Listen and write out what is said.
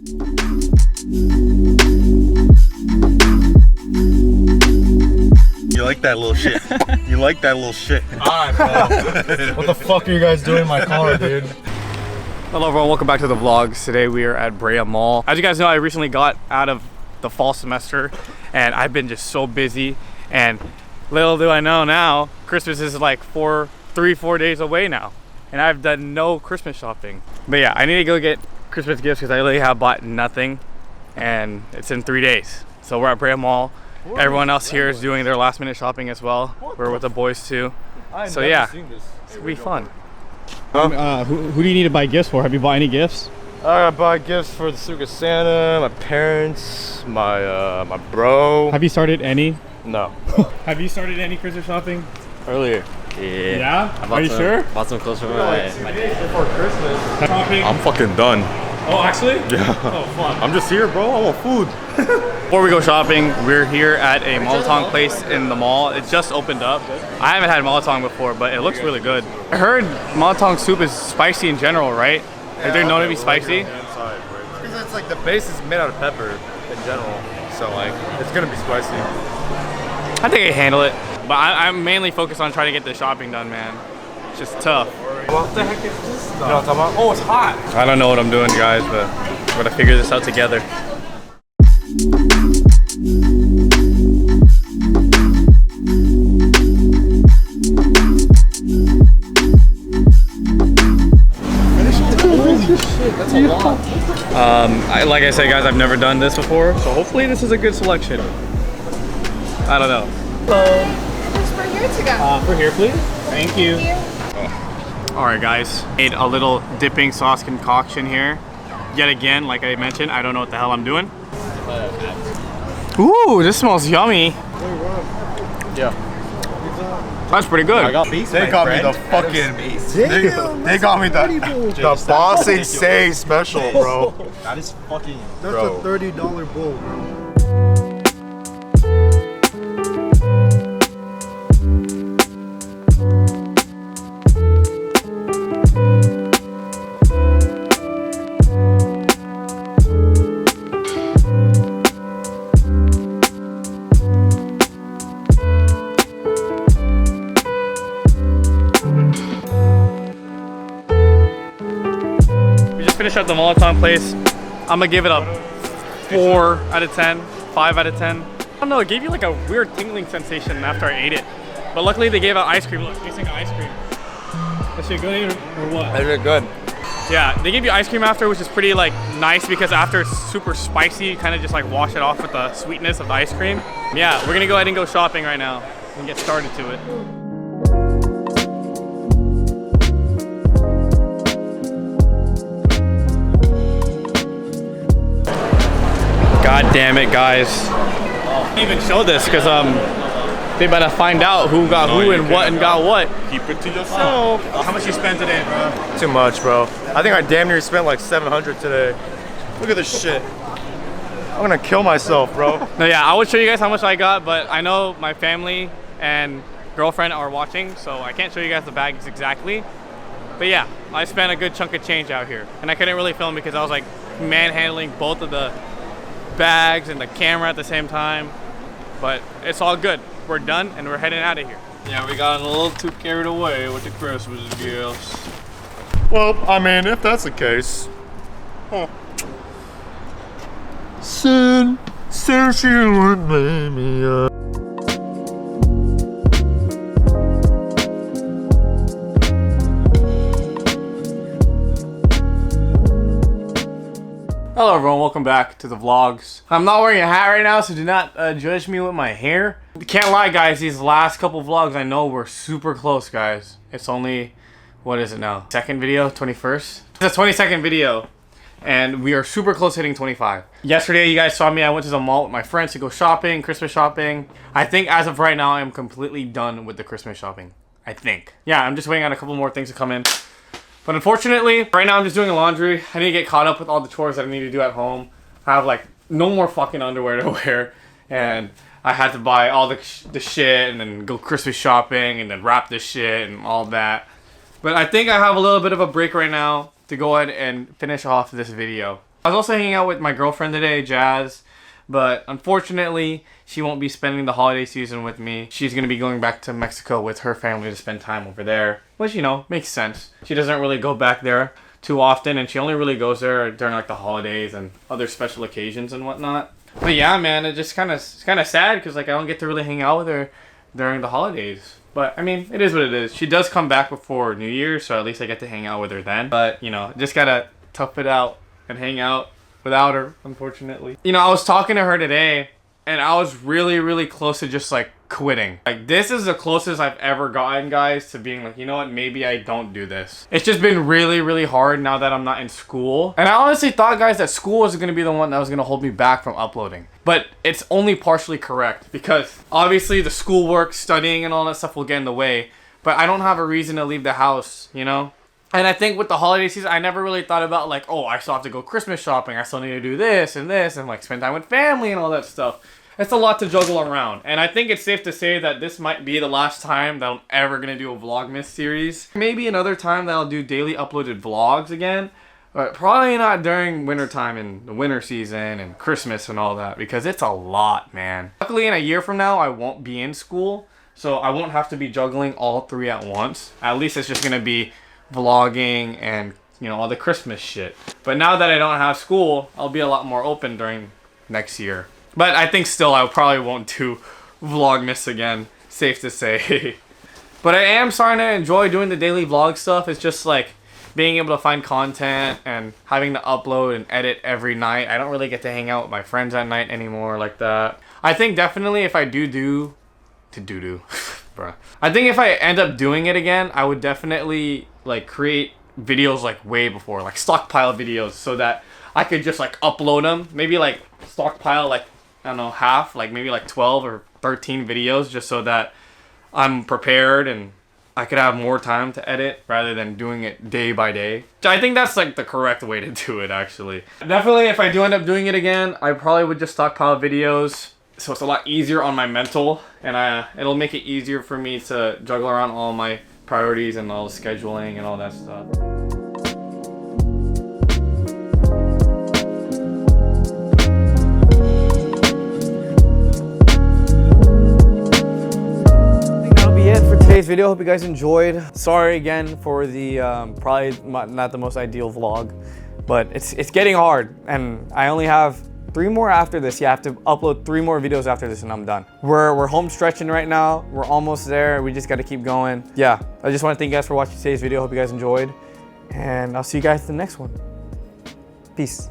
You like that little shit. You like that little shit. Alright, bro. What the fuck are you guys doing in my car, dude? Hello everyone, welcome back to the vlogs. Today we are at Brea Mall. As you guys know, I recently got out of the fall semester and I've been just so busy, and little do I know now, Christmas is like 4 days away now and I've done no Christmas shopping. But yeah, I need to go get Christmas gifts because I really have bought nothing and it's in 3 days. So we're at Brea Mall. Everyone else here is doing their last minute shopping as well. We're with the boys too. So yeah, it's gonna be fun. Who do you need to buy gifts for? Have you bought any gifts? I gotta buy gifts for the Secret Santa, my parents, my bro. Have you started any? No. Have you started any Christmas shopping? Earlier. Yeah. Yeah? Are you sure? Bought some clothes for my Before Christmas. Shopping? I'm fucking done. Oh, actually? Yeah. Oh, fun. I'm just here, bro. I want food. Before we go shopping, we're here at a malatang place in the mall. It just opened up. I haven't had malatang before, but it looks really good. I heard malatang soup is spicy in general, right? Like they're known to be spicy. Because it's like the base is made out of pepper in general. So like, it's gonna be spicy. I think I can handle it. But I'm mainly focused on trying to get the shopping done, man. It's just tough. What the heck is this stuff? You know what I'm talking about? Oh, it's hot. I don't know what I'm doing, guys, but we're gonna figure this out together. That's a lot. Like I said, guys, I've never done this before, so hopefully this is a good selection. I don't know. It's for here to go. For here, please. Thank you. Thank you. All right, guys. Made a little dipping sauce concoction here. Yet again, like I mentioned, I don't know what the hell I'm doing. Ooh, this smells yummy. Yeah. That's pretty good. They got me the fucking. They got me the Bossing Say special, bro. That is fucking. That's a $30 bowl. Finish up the malatang place. I'm gonna give it a 4 out of 10, 5 out of 10. I don't know, it gave you like a weird tingling sensation after I ate it. But luckily they gave out ice cream. Look, tastes like ice cream. That shit good or what? They did good. Yeah, they give you ice cream after, which is pretty like nice because after it's super spicy, you kind of just like wash it off with the sweetness of the ice cream. Yeah, we're gonna go ahead and go shopping right now and get started to it. God damn it, guys. I didn't even show this because they better find out who got who and what and got what. Keep it to yourself. How much you spent today, bro? Too much, bro. I think I damn near spent like 700 today. Look at this shit. I'm gonna kill myself, bro. No, yeah, I would show you guys how much I got, but I know my family and girlfriend are watching, so I can't show you guys the bags exactly. But yeah, I spent a good chunk of change out here. And I couldn't really film because I was like manhandling both of the bags and the camera at the same time, but it's all good. We're done and we're heading out of here. Yeah, we got a little too carried away with the Christmas gifts. Well, I mean, if that's the case. Huh. Sin, since you would make me up. Hello everyone, welcome back to the vlogs. I'm not wearing a hat right now, so do not judge me with my hair. Can't lie, guys, these last couple vlogs I know were super close, guys. It's only, what is it now? Second video, 21st? It's a 22nd video, and we are super close hitting 25. Yesterday, you guys saw me, I went to the mall with my friends to go shopping, Christmas shopping. I think as of right now, I'm completely done with the Christmas shopping. I think. Yeah, I'm just waiting on a couple more things to come in. But unfortunately, right now I'm just doing laundry. I need to get caught up with all the chores that I need to do at home. I have like no more fucking underwear to wear. And I had to buy all the shit and then go Christmas shopping and then wrap this shit and all that. But I think I have a little bit of a break right now to go ahead and finish off this video. I was also hanging out with my girlfriend today, Jazz, but unfortunately, she won't be spending the holiday season with me. She's going to be going back to Mexico with her family to spend time over there, which, you know, makes sense. She doesn't really go back there too often, and she only really goes there during like the holidays and other special occasions and whatnot. But yeah, man, it's kind of sad because like I don't get to really hang out with her during the holidays. But I mean, it is what it is. She does come back before New Year, so at least I get to hang out with her then. But you know, just gotta tough it out and hang out without her, unfortunately. You know, I was talking to her today, and I was really close to just like quitting. Like, this is the closest I've ever gotten, guys, to being like, you know what, maybe I don't do this. It's just been really hard now that I'm not in school. And I honestly thought, guys, that school was gonna be the one that was gonna hold me back from uploading. But it's only partially correct, because obviously the schoolwork, studying, and all that stuff will get in the way. But I don't have a reason to leave the house, you know? And I think with the holiday season, I never really thought about like, oh, I still have to go Christmas shopping. I still need to do this, and like spend time with family and all that stuff. It's a lot to juggle around. And I think it's safe to say that this might be the last time that I'm ever going to do a Vlogmas series. Maybe another time that I'll do daily uploaded vlogs again. But probably not during wintertime and the winter season and Christmas and all that. Because it's a lot, man. Luckily, in a year from now, I won't be in school. So I won't have to be juggling all three at once. At least it's just going to be vlogging and, you know, all the Christmas shit. But now that I don't have school, I'll be a lot more open during next year. But I think still I probably won't do Vlogmas again, safe to say. But I am starting to enjoy doing the daily vlog stuff. It's just like being able to find content and having to upload and edit every night. I don't really get to hang out with my friends at night anymore like that. I think definitely if I bruh. I think if I end up doing it again, I would definitely like create videos like way before, like stockpile videos, so that I could just like upload them. Maybe like stockpile like, I don't know, half, like maybe like 12 or 13 videos, just so that I'm prepared and I could have more time to edit rather than doing it day by day. I think that's like the correct way to do it, actually. Definitely, if I do end up doing it again, I probably would just stockpile videos, so it's a lot easier on my mental, and it'll make it easier for me to juggle around all my priorities and all the scheduling and all that stuff. Today's video, hope you guys enjoyed. Sorry again for the probably not the most ideal vlog, but it's getting hard, and I only have 3 more after this. Yeah, I have to upload 3 more videos after this and I'm done. We're home stretching right now. We're almost there. We just got to keep going. Yeah, I just want to thank you guys for watching today's video. Hope you guys enjoyed, and I'll see you guys in the next one. Peace.